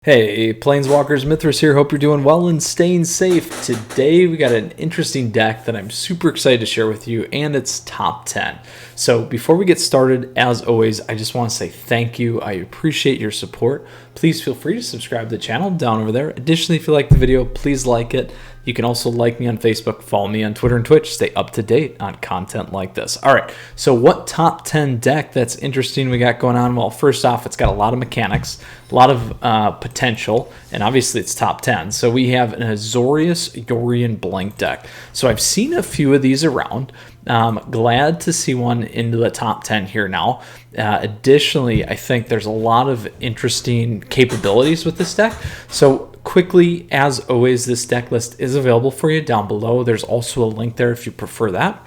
Hey, Planeswalkers, Mithras here. Hope you're doing well and staying safe. Today we got an interesting deck that I'm super excited to share with you, and it's top 10. So before we get started, as always, I just want to say thank you. I appreciate your support. Please feel free to subscribe to the channel down over there. Additionally, if you like the video, please like it. You can also like me on Facebook, follow me on Twitter and Twitch, stay up to date on content like this. All right, so what top 10 deck that's interesting we got going on? Well, first off, it's got a lot of mechanics, a lot of potential, and obviously it's top 10. So we have an Azorius Yorion Blink deck. So I've seen a few of these around. Glad to see one into the top 10 here now. Additionally, I think there's a lot of interesting capabilities with this deck. So quickly, as always, this deck list is available for you down below. There's also a link there if you prefer that.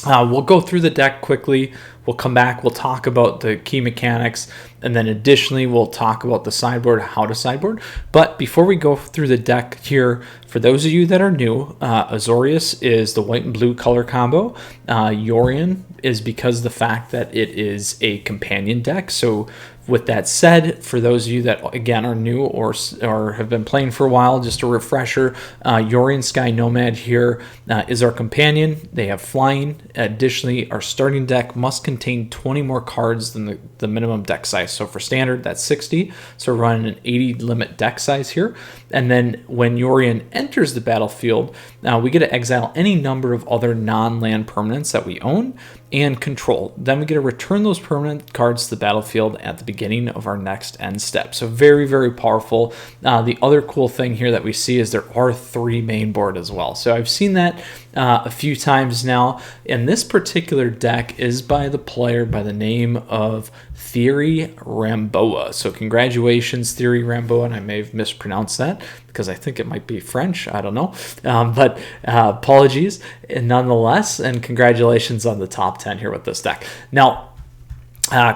We'll go through the deck quickly. We'll come back. We'll talk about the key mechanics. And then additionally, we'll talk about the sideboard, how to sideboard. But before we go through the deck here, for those of you that are new, Azorius is the white and blue color combo. Yorion is because the fact that it is a companion deck. So with that said, for those of you that, again, are new or have been playing for a while, just a refresher, Yorion Sky Nomad here is our companion. They have flying. Additionally, our starting deck must contain 20 more cards than the minimum deck size. So for standard, that's 60. So we're running an 80 limit deck size here. And then when Yorion enters the battlefield, we get to exile any number of other non-land permanents that we own and control. Then we get to return those permanent cards to the battlefield at the beginning of our next end step. So very, very powerful. The other cool thing here that we see is there are 3 main board as well. So I've seen that a few times now. And this particular deck is by the player by the name of Theory Ramboa. So congratulations, Theory Ramboa, and I may have mispronounced that because I think it might be French. I don't know. But apologies nonetheless, and congratulations on the top 10 here with this deck. Now,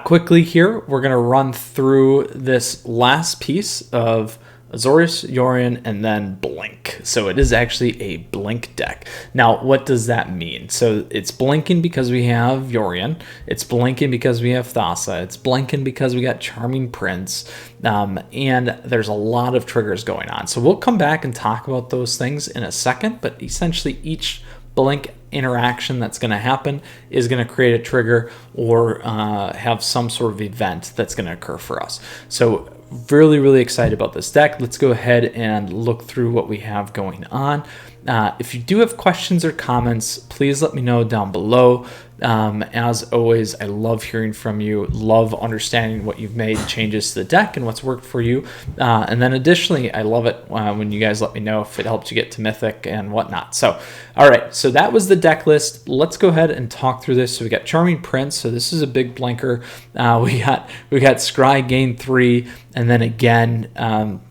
quickly here, we're going to run through this last piece of Azorius, Yorion, and then Blink. So it is actually a Blink deck. Now, what does that mean? So it's blinking because we have Yorion. It's blinking because we have Thassa. It's blinking because we got Charming Prince. And there's a lot of triggers going on. So we'll come back and talk about those things in a second, but essentially each Blink interaction that's going to happen is going to create a trigger or have some sort of event that's going to occur for us. So really, really excited about this deck. Let's go ahead and look through what we have going on. If you do have questions or comments, please let me know down below. As always, I love hearing from you, love understanding what you've made changes to the deck and what's worked for you. And then additionally, I love it when you guys let me know if it helped you get to Mythic and whatnot. So, all right, so that was the deck list. Let's go ahead and talk through this. So we got Charming Prince. So this is a big blinker. We got Scry gain 3, and then again,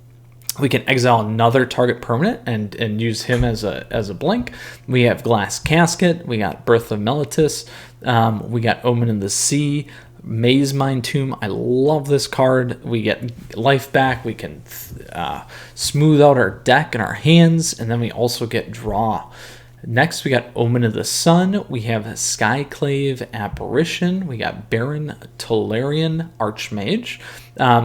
we can exile another target permanent and use him as a blink. We have Glass Casket. We got Birth of Meletis. We got Omen of the Sea. Maze Mine Tomb. I love this card. We get life back. We can smooth out our deck and our hands. And then we also get draw. Next, we got Omen of the Sun. We have Skyclave Apparition. We got Baron Tolarian Archmage.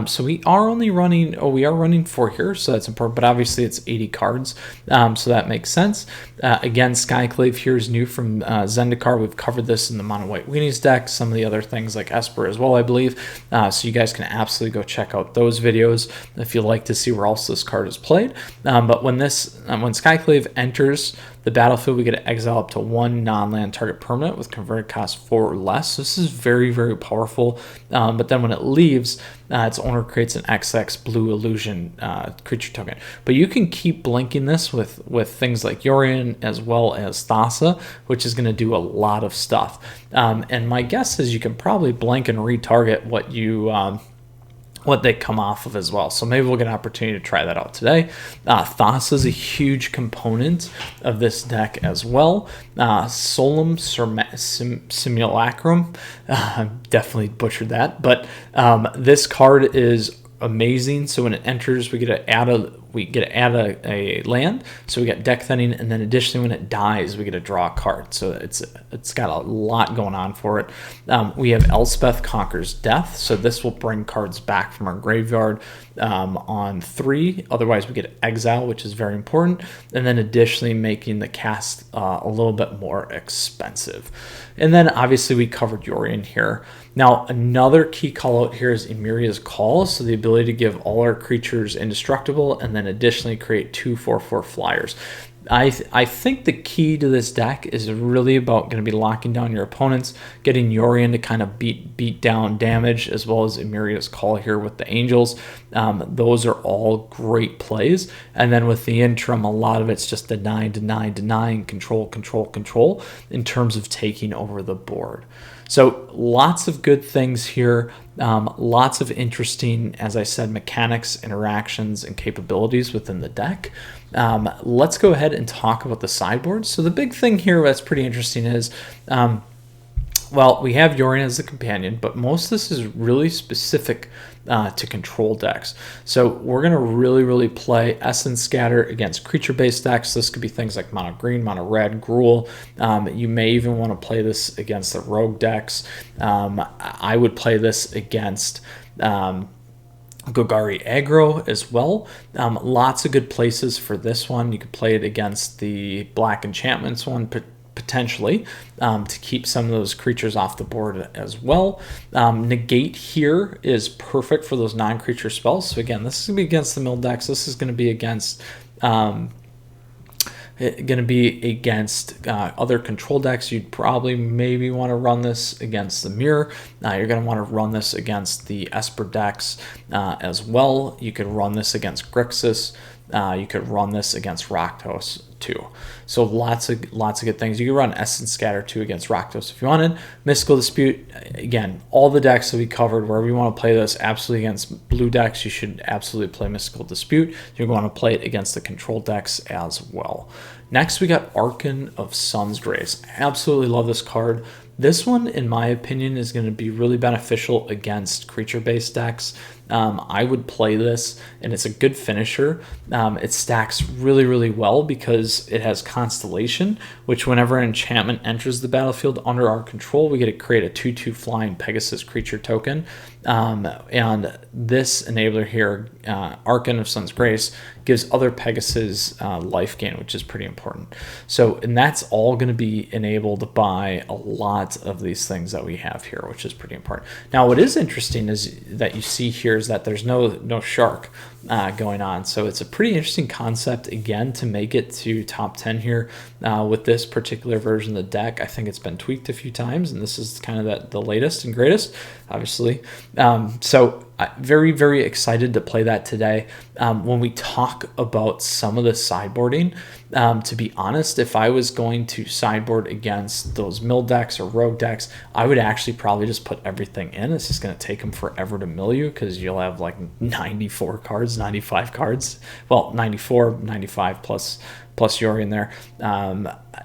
So we are only running, we are running 4 here, so that's important, but obviously it's 80 cards, so that makes sense. Again, Skyclave here is new from Zendikar. We've covered this in the Mono White Weenies deck, some of the other things like Esper as well, I believe. So you guys can absolutely go check out those videos if you'd like to see where else this card is played. But when Skyclave enters the battlefield, we get to exile up to 1 non-land target permanent with converted cost 4 or less. So this is very, very powerful. But then when it leaves, its owner creates an XX blue illusion creature token. But you can keep blinking this with things like Yorion as well as Thassa, which is going to do a lot of stuff. And my guess is you can probably blink and retarget what they come off of as well. So maybe we'll get an opportunity to try that out today. Thassa is a huge component of this deck as well. Solemn Simulacrum, definitely butchered that, but this card is amazing. So when it enters, we get to add a land. So we get deck thinning, and then additionally when it dies, we get to draw a card. So it's got a lot going on for it. We have Elspeth Conquers Death. So this will bring cards back from our graveyard on 3. Otherwise, we get exile, which is very important. And then additionally making the cast a little bit more expensive. And then obviously we covered Yorion here. Now, another key call out here is Emiria's Call, so the ability to give all our creatures indestructible and then additionally create 2/4/4 flyers. I think the key to this deck is really about going to be locking down your opponents, getting Yorion to kind of beat down damage, as well as Emiria's Call here with the Angels. Those are all great plays. And then with the interim, a lot of it's just deny, control in terms of taking over the board. So lots of good things here, lots of interesting, as I said, mechanics, interactions, and capabilities within the deck. Let's go ahead and talk about the sideboard. So the big thing here that's pretty interesting is, well, we have Yorion as a companion, but most of this is really specific to control decks. So we're going to really play Essence Scatter against creature-based decks. This could be things like mono green, mono red, gruul. You may even want to play this against the rogue decks. I would play this against Golgari aggro as well. Lots of good places for this one. You could play it against the black enchantments one, potentially, to keep some of those creatures off the board as well. Negate here is perfect for those non-creature spells. So again, this is going to be against the mill decks. This is going to be against other control decks. You'd probably maybe want to run this against the mirror. You're going to want to run this against the Esper decks as well. You could run this against Grixis. You could run this against Rakdos too. So lots of good things. You could run Essence Scatter too against Rakdos if you wanted. Mystical Dispute, again, all the decks that we covered, wherever you want to play this, absolutely against blue decks, you should absolutely play Mystical Dispute. You're going to play it against the control decks as well. Next, we got Archon of Sun's Grace. Absolutely love this card. This one, in my opinion, is going to be really beneficial against creature-based decks. I would play this, and it's a good finisher. It stacks really well because it has Constellation, which whenever an enchantment enters the battlefield under our control, we get to create a 2/2 flying Pegasus creature token. And this enabler here, Archon of Sun's Grace, gives other Pegasus life gain, which is pretty important. So, and that's all going to be enabled by a lot of these things that we have here, which is pretty important. Now, what is interesting is that you see here is that there's no shark going on. So it's a pretty interesting concept, again, to make it to top 10 here with this particular version of the deck. I think it's been tweaked a few times, and this is kind of the latest and greatest, obviously. So very excited to play that today. When we talk about some of the sideboarding, to be honest, if I was going to sideboard against those mill decks or rogue decks, I would actually probably just put everything in. It's just going to take them forever to mill you because you'll have like 94 cards, 95 cards. Well, 94, 95 plus Yorion there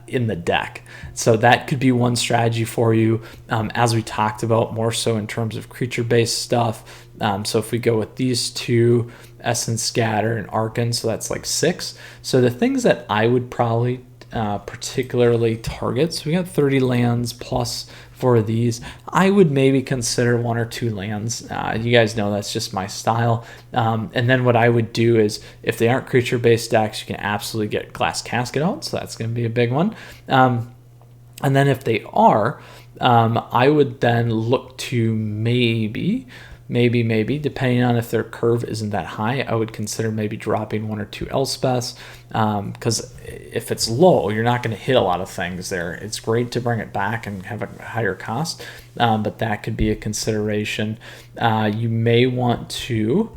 in the deck. So that could be one strategy for you, as we talked about, more so in terms of creature-based stuff. So if we go with these two, Essence Scatter and Archon, so that's like 6. So the things that I would probably particularly target, so we got 30 lands plus 4 of these. I would maybe consider 1 or 2 lands. You guys know that's just my style. And then what I would do is, if they aren't creature-based decks, you can absolutely get Glass Casket out, so that's going to be a big one. And then if they are, I would then look to maybe, depending on if their curve isn't that high, I would consider maybe dropping 1 or 2 Elspeths, because if it's low, you're not going to hit a lot of things there. It's great to bring it back and have a higher cost, but that could be a consideration. You may want to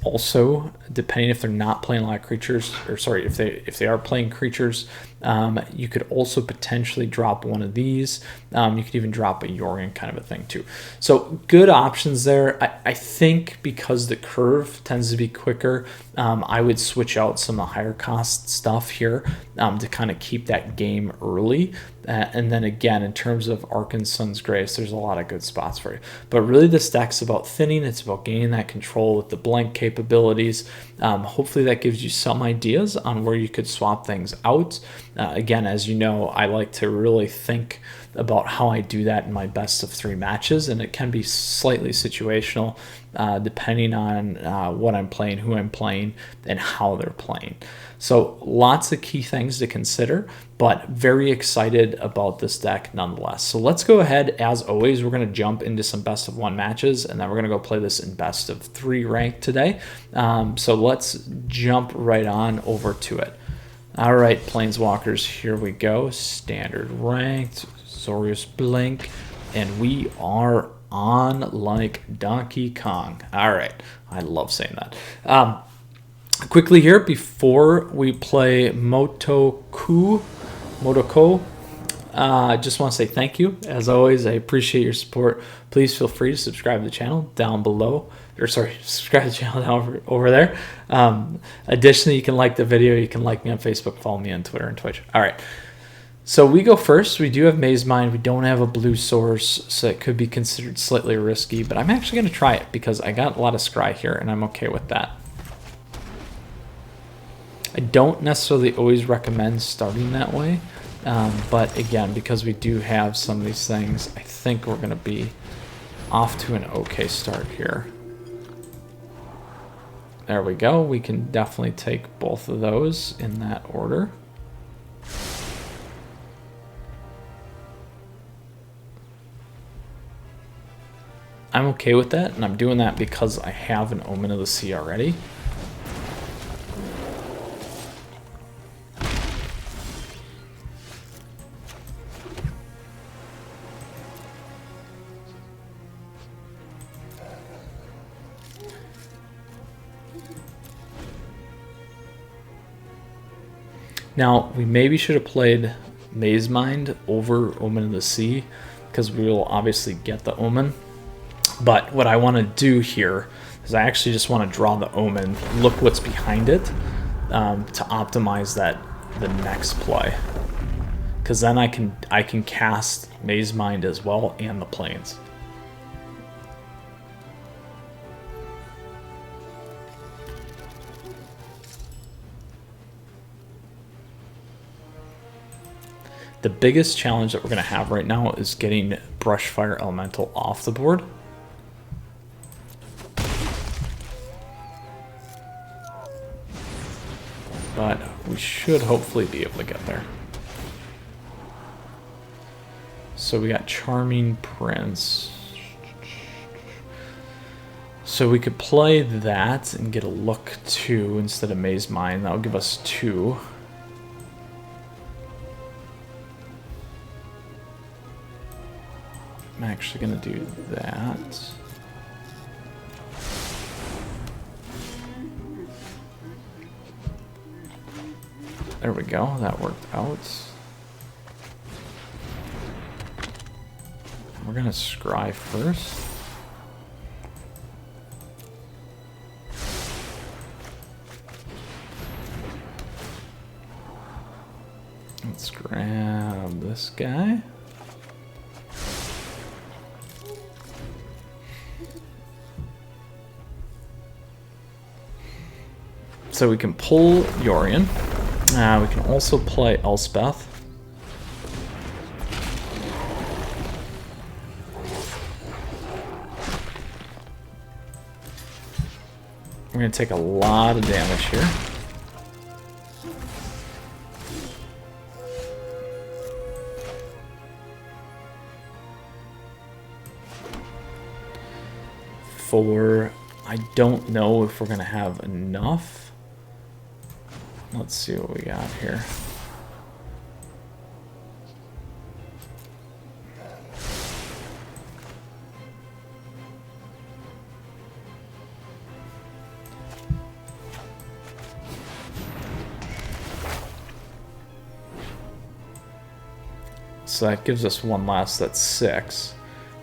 also, depending if they're not playing a lot of creatures, or sorry, if they are playing creatures, you could also potentially drop one of these. You could even drop a Yorion kind of a thing too. So good options there. I think because the curve tends to be quicker, I would switch out some of the higher cost stuff here to kind of keep that game early. And then again, in terms of Archon Sun's Grace, there's a lot of good spots for you. But really this deck's about thinning. It's about gaining that control with the blank capabilities. Hopefully that gives you some ideas on where you could swap things out. Again, as you know, I like to really think about how I do that in my best of 3 matches, and it can be slightly situational. depending on what I'm playing, who I'm playing, and how they're playing. So lots of key things to consider, but very excited about this deck nonetheless. So let's go ahead. As always, we're going to jump into some best of 1 matches, and then we're going to go play this in best of 3 rank today. So let's jump right on over to it. All right, Planeswalkers, here we go. Standard ranked, Azorius Blink, and we are on like Donkey Kong. All right, I love saying that. Quickly here, before we play Motoko, I just want to say thank you. As always, I appreciate your support. Please feel free to subscribe to the channel down below. Or sorry, subscribe to the channel down over there. Additionally, you can like the video. You can like me on Facebook, follow me on Twitter and Twitch. All right. So we go first. We do have Maze Mind. We don't have a blue source, so it could be considered slightly risky. But I'm actually going to try it because I got a lot of scry here, and I'm okay with that. I don't necessarily always recommend starting that way. But again, because we do have some of these things, I think we're going to be off to an okay start here. There we go. We can definitely take both of those in that order. I'm okay with that, and I'm doing that because I have an Omen of the Sea already. Now, we maybe should have played Maze Mind over Omen of the Sea, because we will obviously get the Omen. But what I want to do here is I actually just want to draw the Omen, look what's behind it, to optimize the next play. Because then I can cast Maze Mind as well and the Plains. The biggest challenge that we're going to have right now is getting Brushfire Elemental off the board. But we should hopefully be able to get there. So we got Charming Prince. So we could play that and get a look 2 instead of Maze Mind. That'll give us 2. I'm actually going to do that. There we go. That worked out. We're going to scry first. Let's grab this guy. So we can pull Yorion. We can also play Elspeth. We're going to take a lot of damage here. I don't know if we're going to have enough. Let's see what we got here. So that gives us one last, that's 6.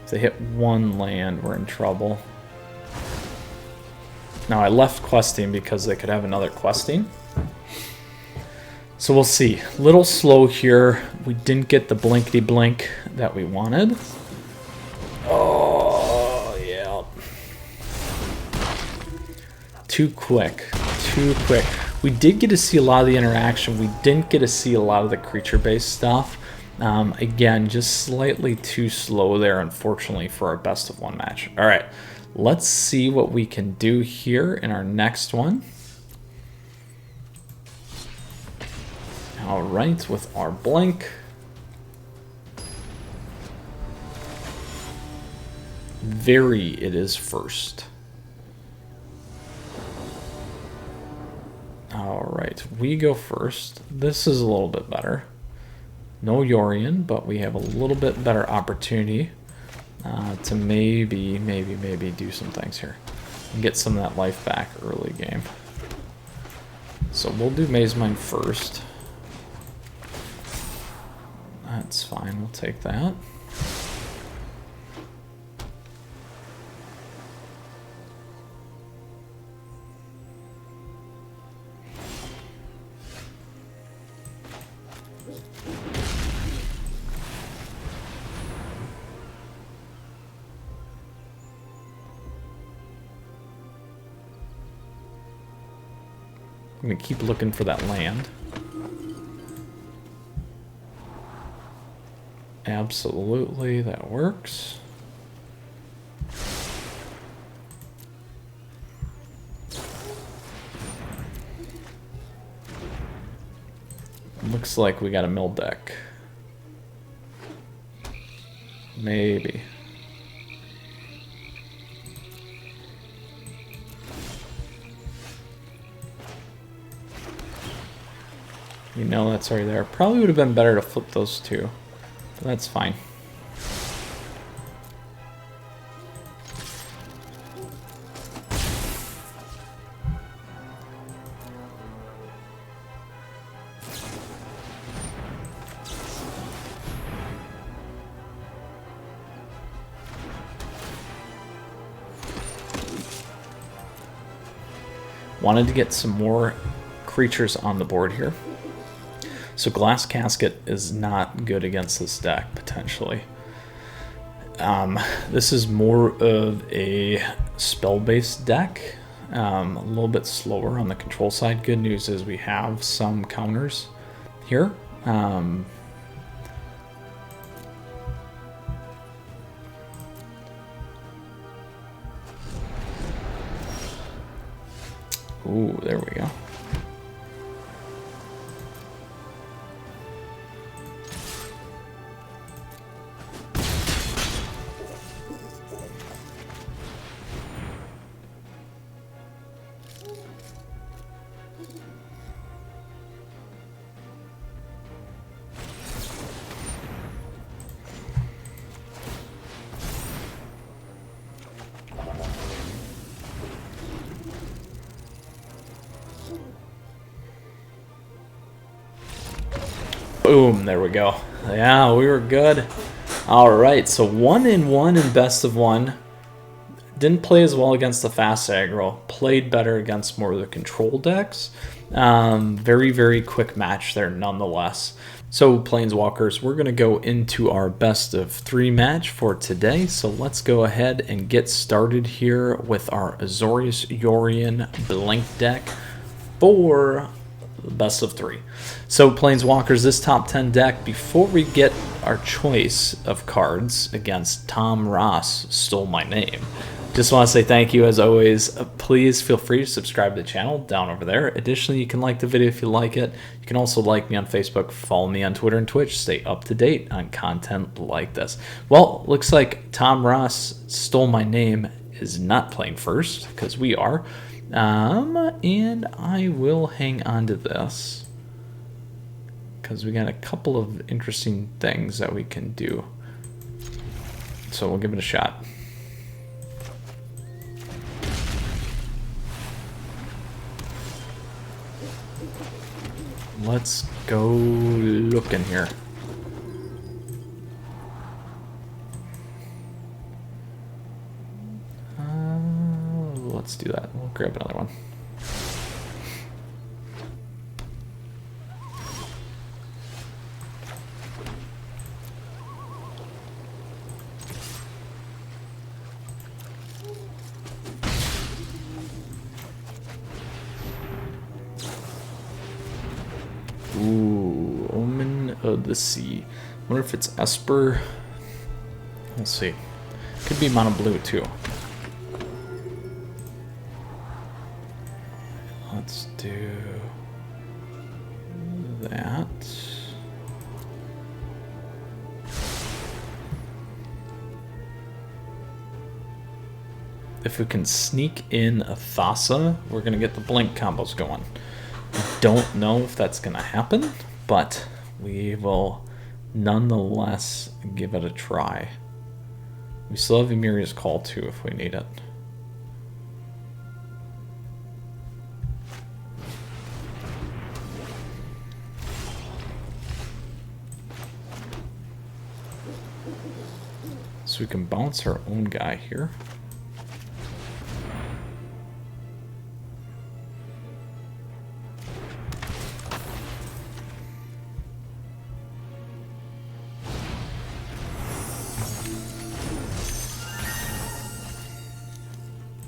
If they hit 1 land, we're in trouble. Now I left questing because they could have another questing. So we'll see. Little slow here. We didn't get the blinkety blink that we wanted. Oh, yeah. Too quick. Too quick. We did get to see a lot of the interaction. We didn't get to see a lot of the creature-based stuff. Again, just slightly too slow there, unfortunately, for our best of 1 match. All right. let's see what we can do here in our next one. All right, with our blink. Very it is first. All right, we go first. This is a little bit better. No Yorion, but we have a little bit better opportunity to maybe do some things here and get some of that life back early game. So we'll do Maze Mine first. That's fine, we'll take that. I'm gonna keep looking for that land. Absolutely, that works. Looks like we got a mill deck. Maybe. You know that's already there. Probably would have been better to flip those two, but that's fine. Wanted to get some more creatures on the board here. So Glass Casket is not good against this deck, potentially. This is more of a spell-based deck, a little bit slower on the control side. Good news is we have some counters here. Ooh, there we go. Boom, there we go. Yeah, we were good. All right, so 1-1 in best of one. Didn't play as well against the fast aggro. Played better against more of the control decks. Very, very quick match there nonetheless. So Planeswalkers, we're going to go into our best of 3 match for today. So let's go ahead and get started here with our Azorius Yorion Blink deck for best of 3. So Planeswalkers, this top 10 deck, before we get our choice of cards against Tom Ross Stole My Name, just want to say thank you as always. Please feel free to subscribe to the channel down over there. Additionally, you can like the video if you like it. You can also like me on Facebook, follow me on Twitter and Twitch, stay up to date on content like this. Well, looks like Tom Ross Stole My Name is not playing first, because we are. And I will hang on to this because we got a couple of interesting things that we can do. So we'll give it a shot. Let's go looking here. Let's do that. We'll grab another one. Ooh, Omen of the Sea. Wonder if it's Esper. Let's see. Could be mono blue too. do that. If we can sneak in a Thassa, we're going to get the blink combos going. Don't know if that's going to happen, but we will nonetheless give it a try. We still have Emiria's Call too if we need it. So we can bounce our own guy here.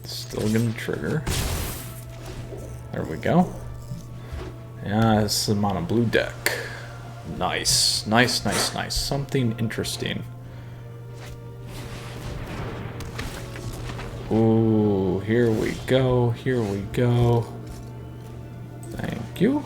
Still gonna trigger. There we go. Yeah, this is a mono blue deck. Nice, nice, nice, nice. Something interesting. Ooh, here we go, here we go. Thank you.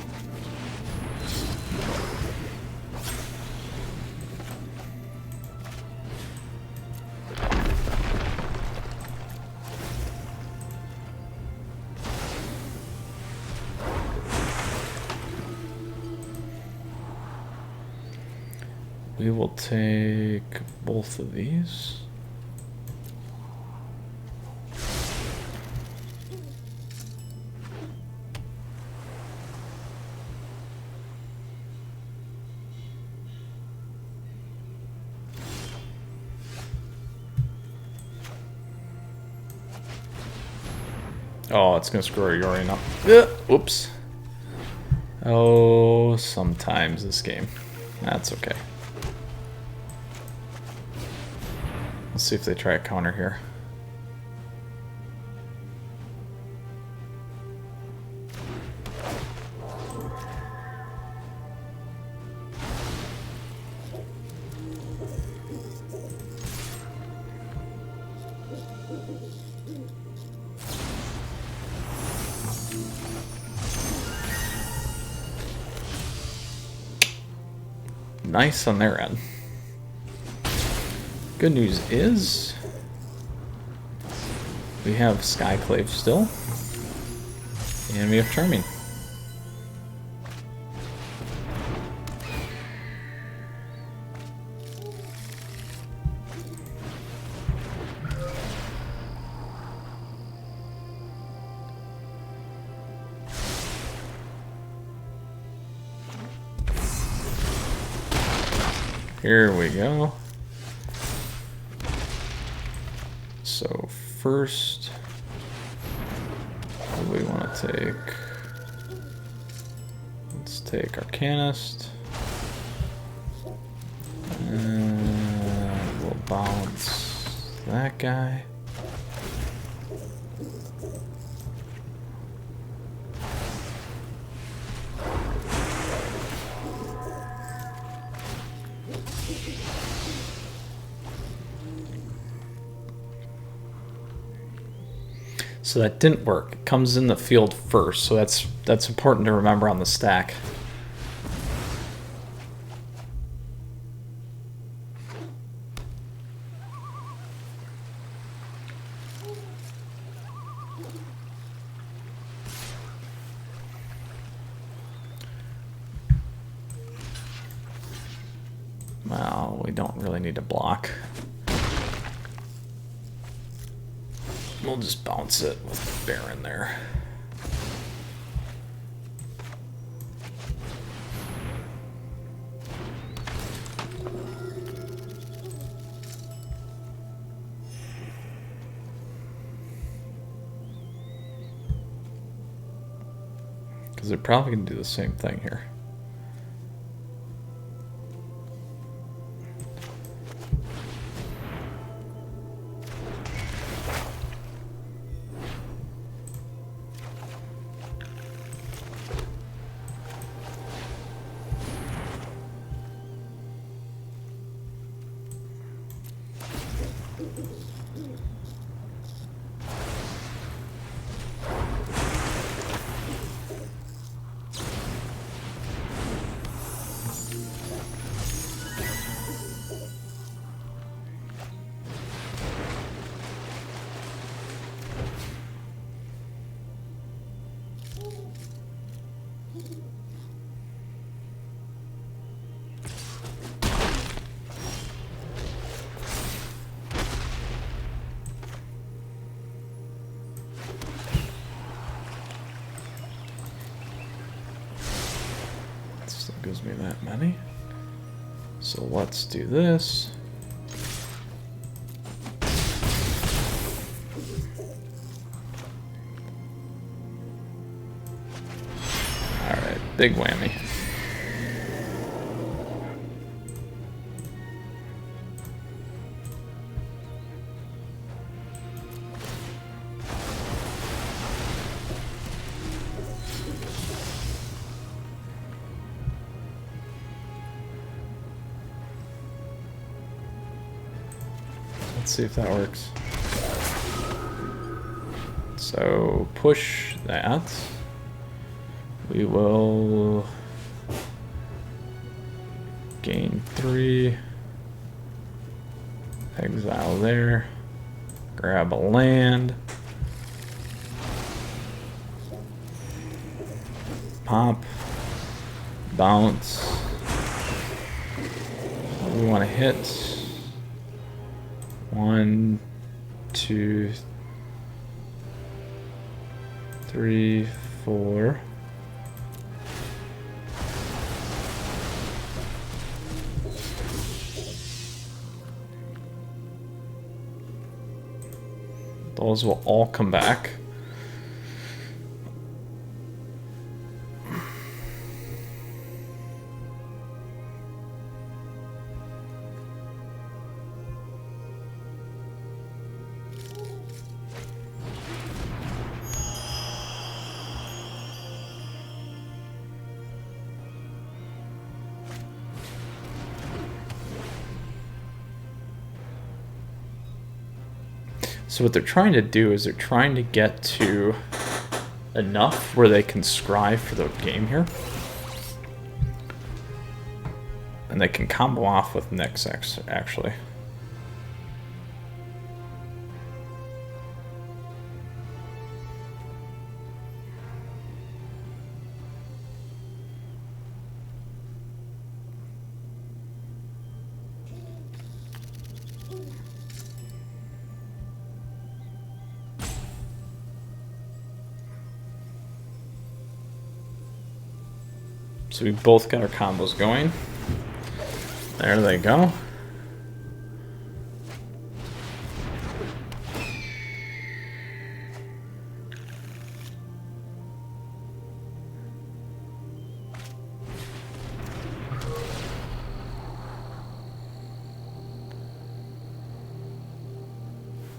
We will take both of these. Oh, it's gonna screw our Yorion up. Oops. Oh, sometimes this game. That's okay. Let's see if they try a counter here. Nice on their end. Good news is we have Skyclave still, and we have Charming. Here we go. So first, what do we want to take? Let's take Arcanist. And we'll bounce that guy. So that didn't work. It comes in the field first, so that's important to remember on the stack. Well, we don't really need to block. We'll just bounce it with the Baron there. Because they're probably going to do the same thing here. gives me that many. So let's do this. Alright, big whammy. Let's see if that works. So push that. We will gain 3. Exile there. Grab a land. Pop. Bounce. We want to hit. 1, 2, 3, 4. Those will all come back. So what they're trying to do is they're trying to get to enough where they can scry for the game here. And they can combo off with Nyx, actually. So we both got our combos going. There they go.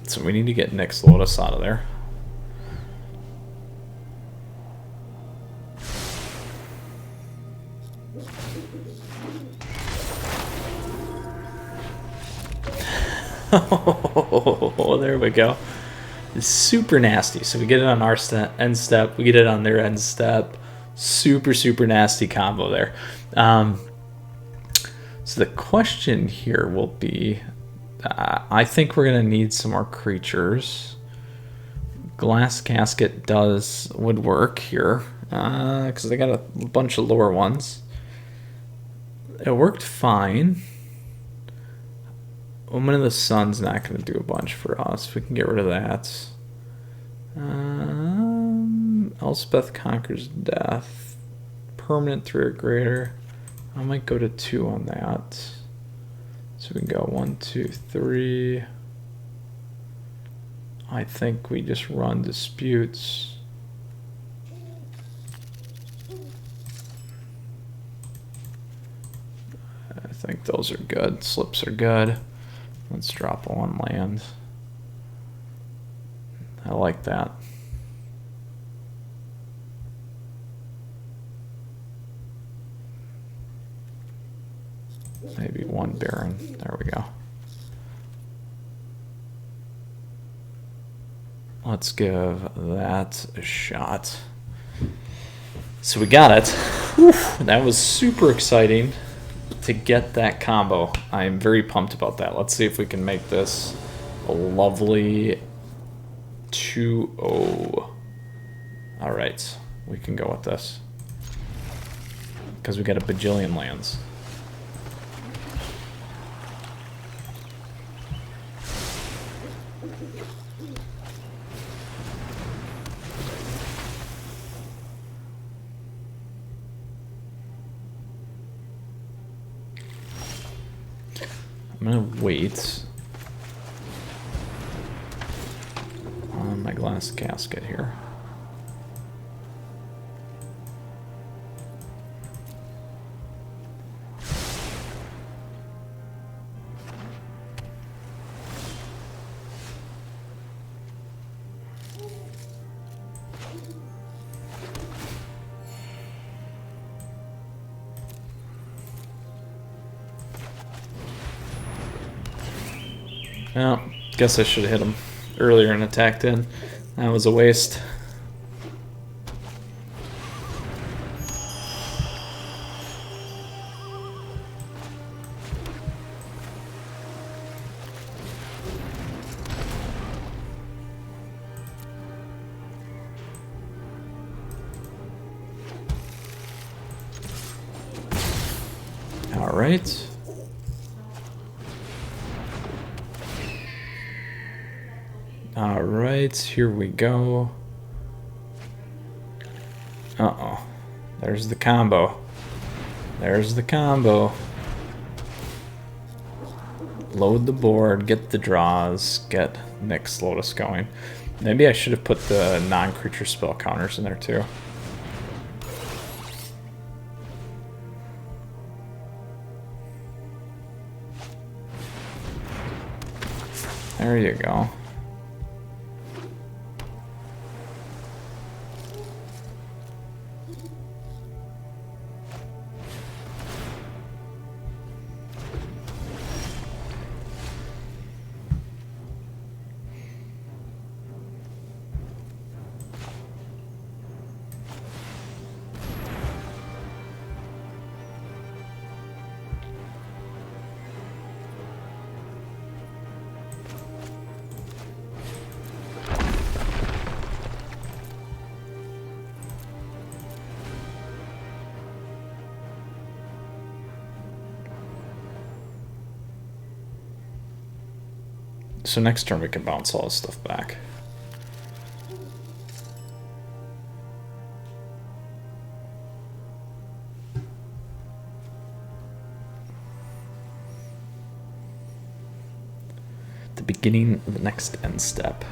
So we need to get Nyx Lotus out of there. Oh, there we go. It's super nasty. So we get it on our end step. We get it on their end step. Super, super nasty combo there. So the question here will be, I think we're going to need some more creatures. Glass Casket would work here because they got a bunch of lower ones. It worked fine. Woman of the Sun's not going to do a bunch for us. We can get rid of that. Elspeth Conquers Death. Permanent 3 or greater. I might go to 2 on that. So we can go 1, 2, 3. I think we just run Disputes. I think those are good. Slips are good. Let's drop 1 land. I like that. Maybe 1 Baron. There we go. Let's give that a shot. So we got it. Whew, that was super exciting to get that combo. I'm very pumped about that. Let's see if we can make this a lovely 2-0. All right, we can go with this because we got a bajillion lands. I'm gonna wait on my glass casket here. Well, guess I should have hit him earlier and attacked in. That was a waste. All right. All right, here we go. Uh-oh. There's the combo. There's the combo. Load the board, get the draws, get Nyx Lotus going. Maybe I should have put the non-creature spell counters in there too. There you go. So next turn we can bounce all this stuff back. The beginning of the next end step.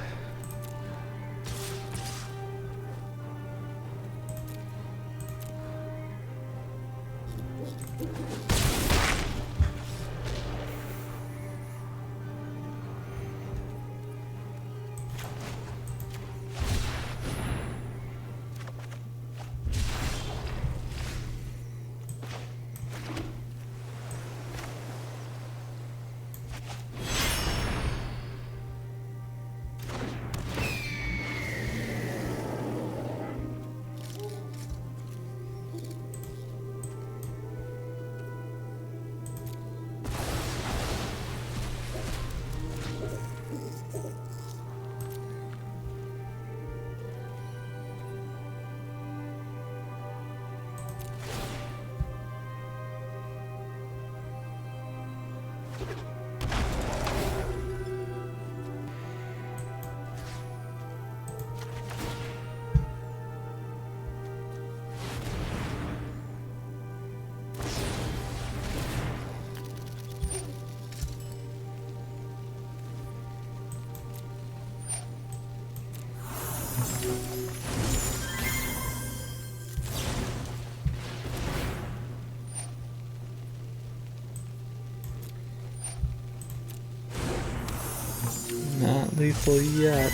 Not lethal yet.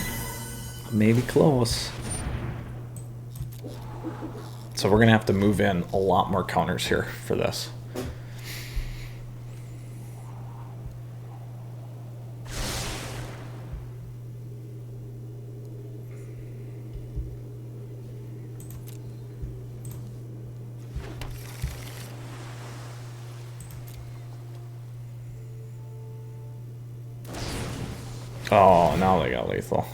Maybe close. So we're gonna have to move in a lot more counters here for this. Oh, now they got lethal.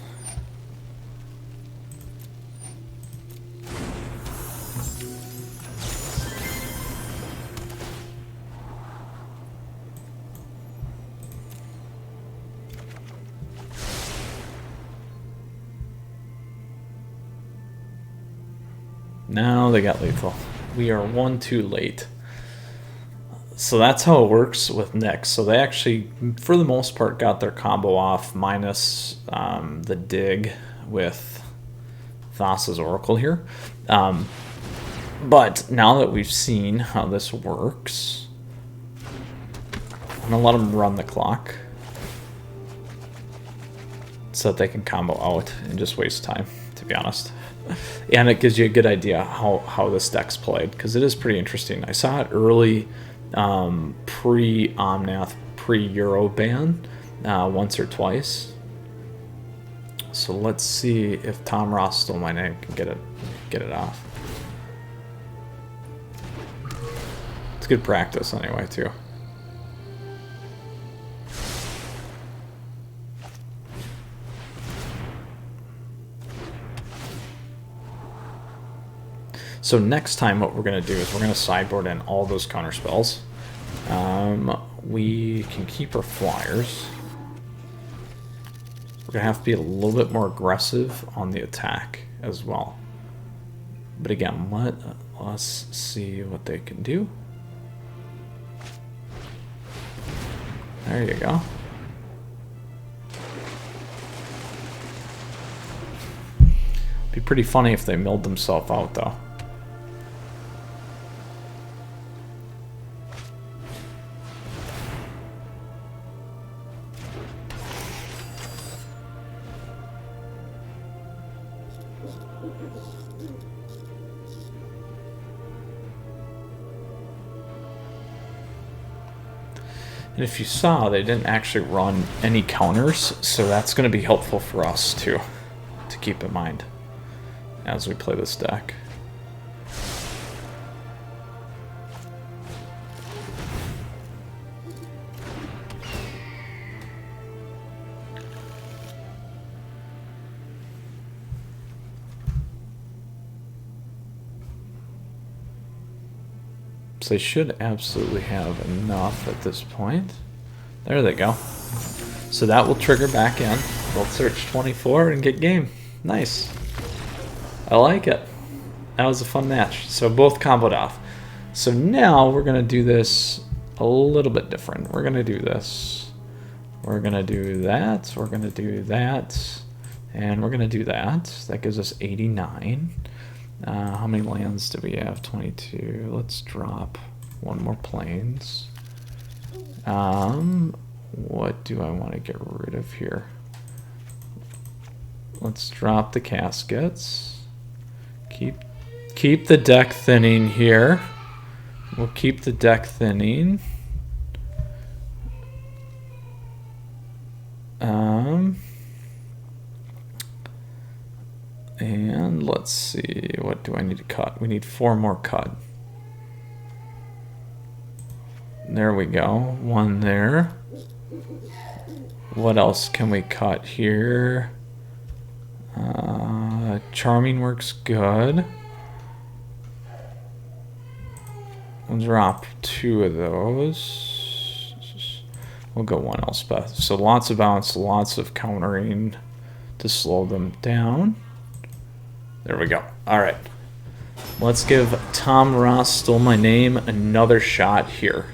Now they got lethal. We are one too late. So that's how it works with Nyx. So they actually, for the most part, got their combo off, minus the dig with Thassa's Oracle here. But now that we've seen how this works, I'm going to let them run the clock so that they can combo out and just waste time, to be honest. And it gives you a good idea how this deck's played, because it is pretty interesting. I saw it early, pre-Omnath, pre-Euro ban, once or twice. So let's see if Tom Ross Stole My Name can get it off. It's good practice anyway, too. So next time what we're going to do is we're going to sideboard in all those counter spells. We can keep our flyers. We're going to have to be a little bit more aggressive on the attack as well. But again, let's see what they can do. There you go. Be pretty funny if they milled themselves out, though. And if you saw, they didn't actually run any counters, so that's going to be helpful for us too, to keep in mind as we play this deck. So they should absolutely have enough at this point. There they go. So that will trigger back in. We'll search 24 and get game. Nice. I like it. That was a fun match. So both comboed off. So now we're going to do this a little bit different. We're going to do this. We're going to do that. We're going to do that. And we're going to do that. That gives us 89. How many lands do we have? 22. Let's drop one more plains. What do I want to get rid of here? Let's drop the caskets. Keep the deck thinning here. We'll keep the deck thinning. And let's see, what do I need to cut? We need 4 more cut. There we go, 1 there. What else can we cut here? Charming works good. We'll drop 2 of those. We'll go 1 Elspeth. So lots of bounce, lots of countering to slow them down. There we go. All right. Let's give Tom Ross Stole My Name another shot here.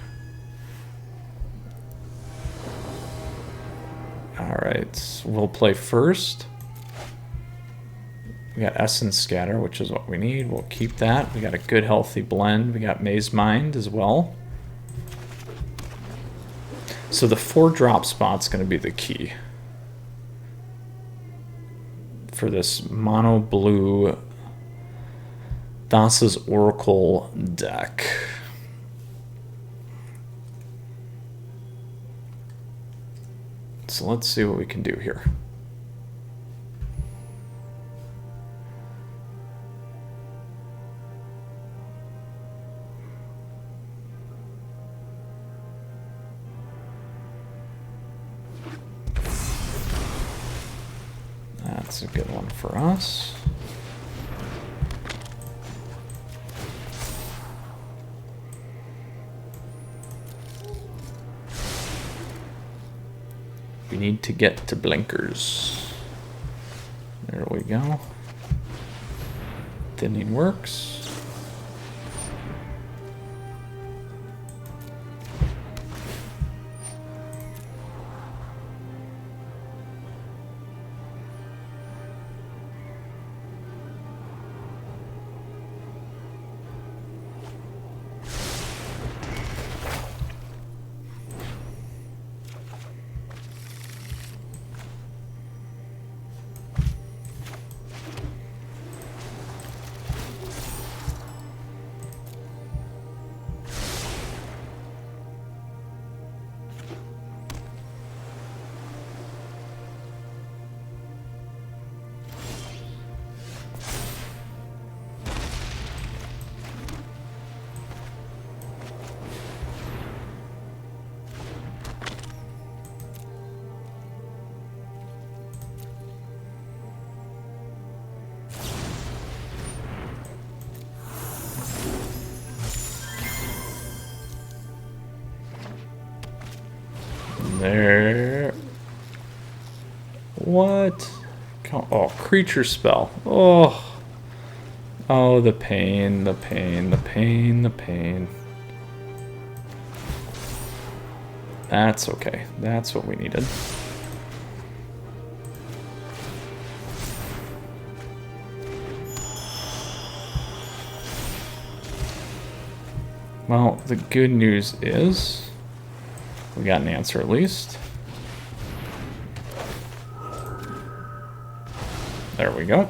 All right. We'll play first. We got Essence Scatter, which is what we need. We'll keep that. We got a good, healthy blend. We got Maze Mind as well. So the 4 drop spot's going to be the key for this mono blue Thassa's Oracle deck. So let's see what we can do here. That's a good one for us. We need to get to blinkers. There we go. Thinning works. There. What? Oh, creature spell. Oh. Oh, the pain, the pain, the pain, the pain. That's okay. That's what we needed. Well, the good news is we got an answer at least. There we go.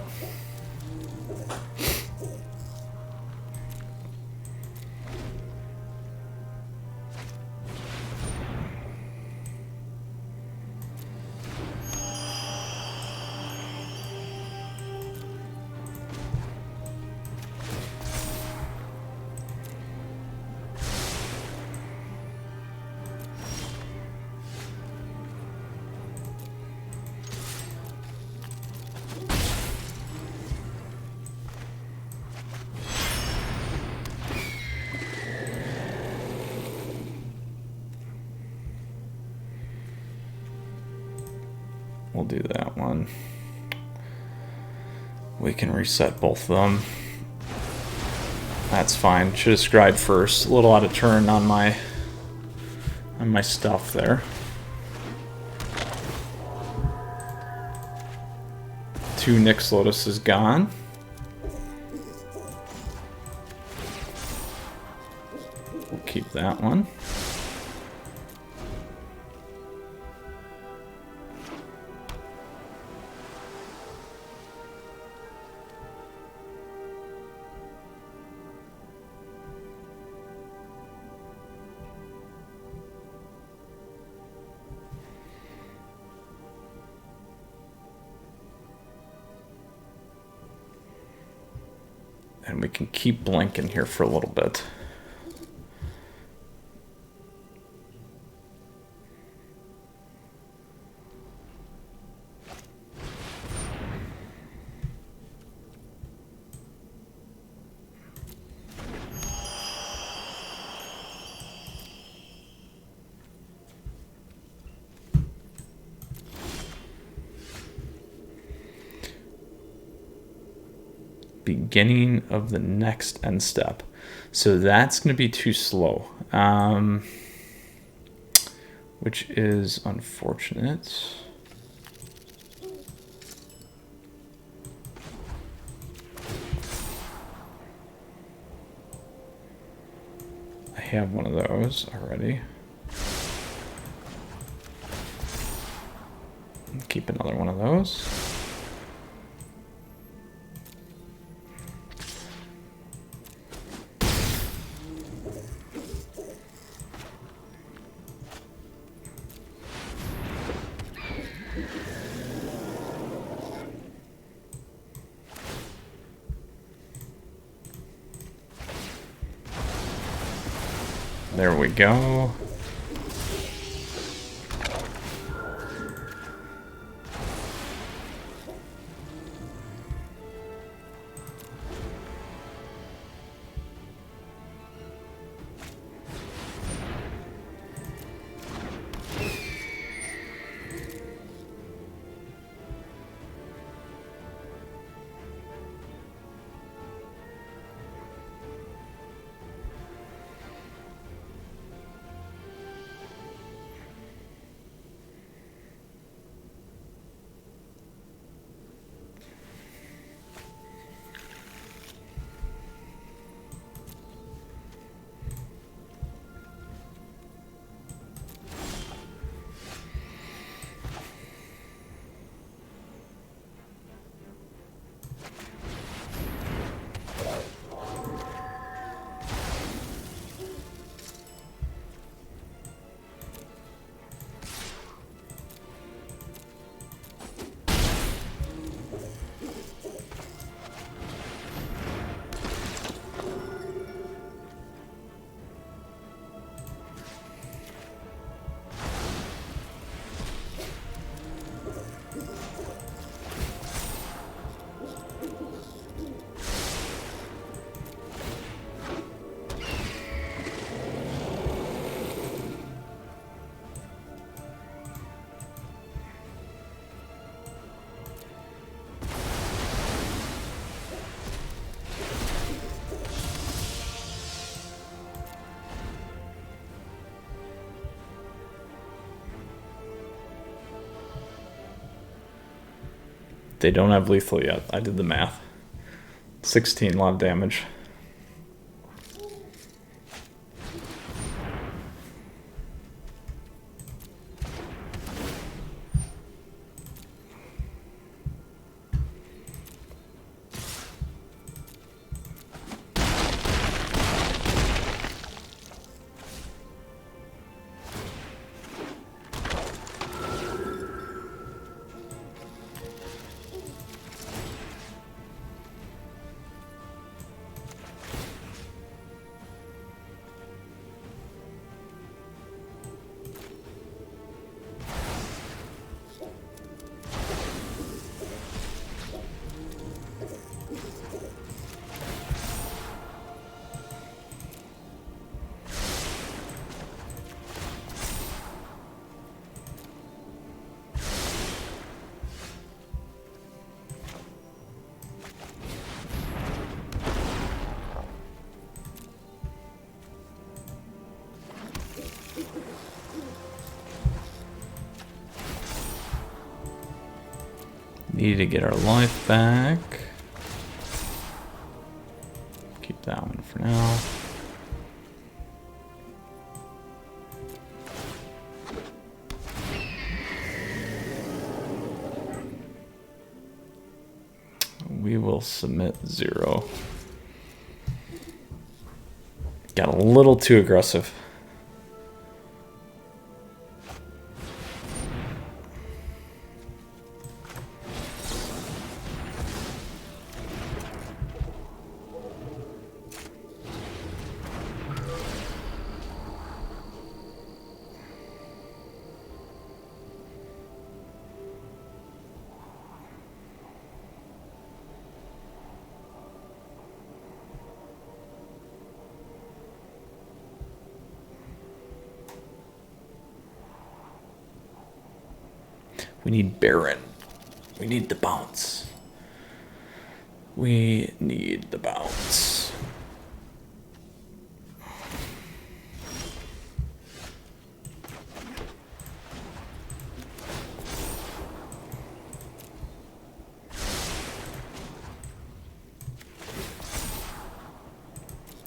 We'll do that one. We can reset both of them. That's fine. Should have scryed first. A little out of turn on my stuff there. 2 Nyx Lotus is gone. We'll keep that one. And we can keep blinking here for a little bit. Beginning of the next end step. So that's going to be too slow, which is unfortunate. I have one of those already. Keep another one of those. There we go. They don't have lethal yet. I did the math. 16, a lot of damage. Need to get our life back. Keep that one for now. We will submit 0. Got a little too aggressive. We need Baron. We need the bounce. We need the bounce.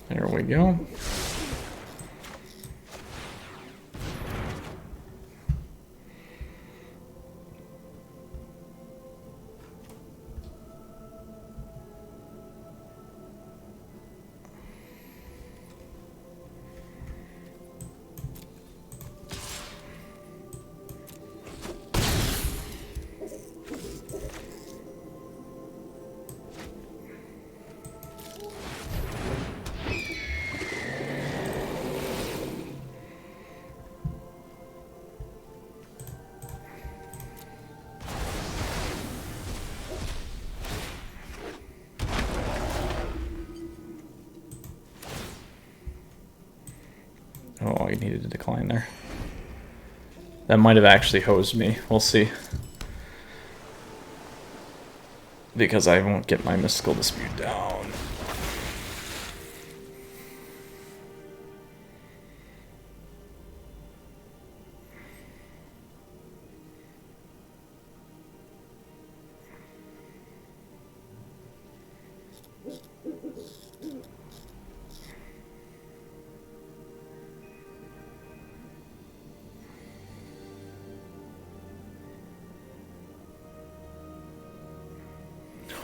There we go. Oh, I needed to decline there. That might have actually hosed me. We'll see. Because I won't get my mystical dispute down.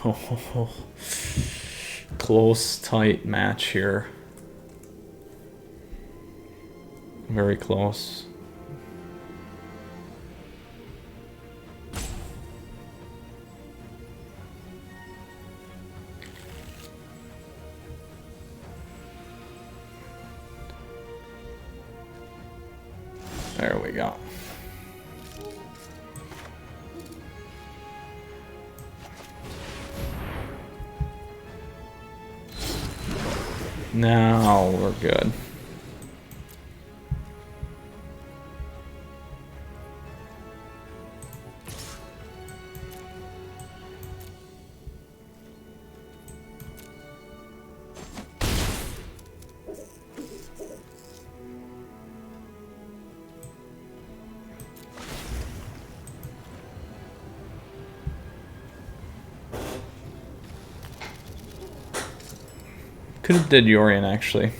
Oh, close, tight match here. Very close. There we go. Now we're good. Could have did Yorion, actually.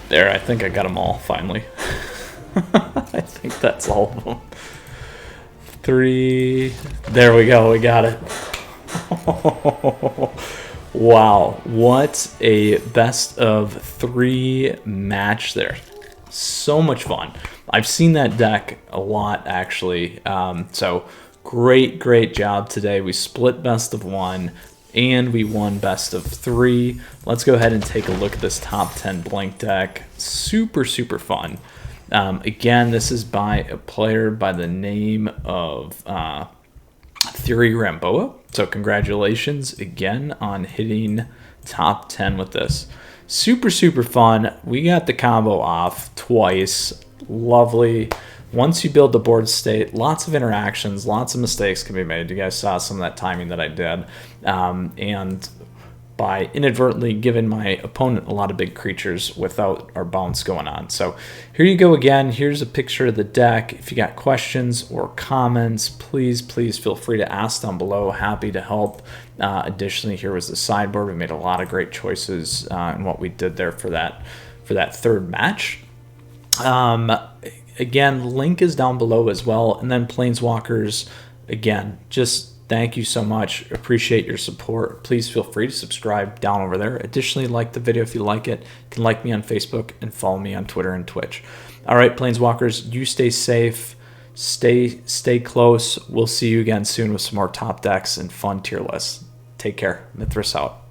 There, I think I got them all, finally. I think that's all of them. 3. There we go, we got it. Wow, what a best of 3 match there. So much fun. I've seen that deck a lot, actually. So great job today. We split best of 1. And we won best of 3. Let's go ahead and take a look at this top 10 Blink deck. Super fun. Again, this is by a player by the name of Theory Ramboa. So congratulations again on hitting top 10 with this. Super fun. We got the combo off twice. Lovely. Once you build the board state, lots of interactions, lots of mistakes can be made. You guys saw some of that timing that I did. And by inadvertently giving my opponent a lot of big creatures without our bounce going on. So here you go again. Here's a picture of the deck. If you got questions or comments, please feel free to ask down below. Happy to help. Additionally, here was the sideboard. We made a lot of great choices in what we did there for that third match. Again, link is down below as well. And then Planeswalkers, again, just thank you so much. Appreciate your support. Please feel free to subscribe down over there. Additionally, like the video if you like it. You can like me on Facebook and follow me on Twitter and Twitch. All right, Planeswalkers, you stay safe. Stay close. We'll see you again soon with some more top decks and fun tier lists. Take care. Mithras out.